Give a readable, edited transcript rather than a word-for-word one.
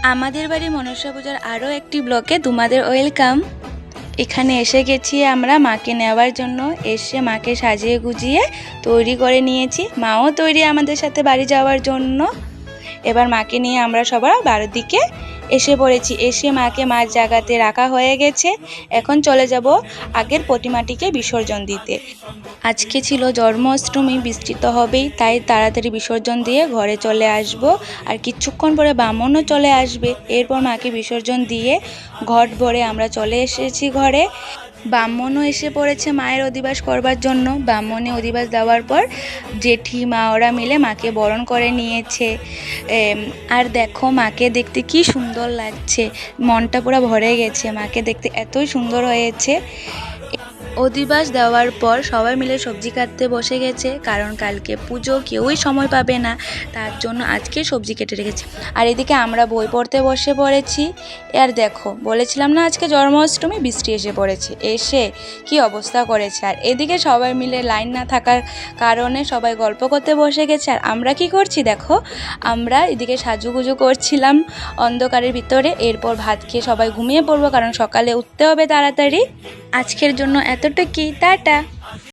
আমাদের বাড়ি মনসা পূজার আরও একটি ব্লকে তোমাদের ওয়েলকাম। এখানে এসে গেছি আমরা মাকে নেওয়ার জন্য। এসে মাকে সাজিয়ে গুজিয়ে তৈরি করে নিয়েছি, মাও তৈরি আমাদের সাথে বাড়ি যাওয়ার জন্য। এবার মাকে নিয়ে আমরা সবাই বাড়ির দিকে এসে পড়েছি। এসে মাকে মার জায়গাতে রাখা হয়ে গেছে। এখন চলে যাব আগের প্রতিমাটিকে বিসর্জন দিতে। আজকে ছিল জন্মাষ্টমী, বৃষ্টি তো হবেই, তাই তাড়াতাড়ি বিসর্জন দিয়ে ঘরে চলে আসব। আর কিছুক্ষণ পরে ব্রাহ্মণও চলে আসবে। এরপর মাকে বিসর্জন দিয়ে ঘট ভরে আমরা চলে এসেছি ঘরে। ব্রাহ্মণও এসে পড়েছে মায়ের অধিবাস করবার জন্য। ব্রাহ্মণে অধিবাস দেওয়ার পর জেঠি মা ওরা মিলে মাকে বরণ করে নিয়েছে। আর দেখো মাকে দেখতে কি সুন্দর লাগছে, মনটা পুরো ভরে গেছে। মাকে দেখতে এতই সুন্দর হয়েছে। অধিবাস দেওয়ার পর সবাই মিলে সবজি কাটতে বসে গেছে, কারণ কালকে পুজো, কেউই সময় পাবে না, তার জন্য আজকে সবজি কেটে রেখেছে। আর এদিকে আমরা বই পড়তে বসে পড়েছি। আর দেখো, বলেছিলাম না আজকে জন্মাষ্টমী, বৃষ্টি এসে পড়েছে, এসে কি অবস্থা করেছে। আর এদিকে সবাই মিলে লাইন না থাকার কারণে সবাই গল্প করতে বসে গেছে। আর আমরা কি করছি দেখো, আমরা এদিকে সাজুগুজু করছিলাম অন্ধকারের ভিতরে। এরপর ভাত খেয়ে সবাই ঘুমিয়ে পড়বো, কারণ সকালে উঠতে হবে তাড়াতাড়ি। আজকের জন্য এতটুকুই, টাটা।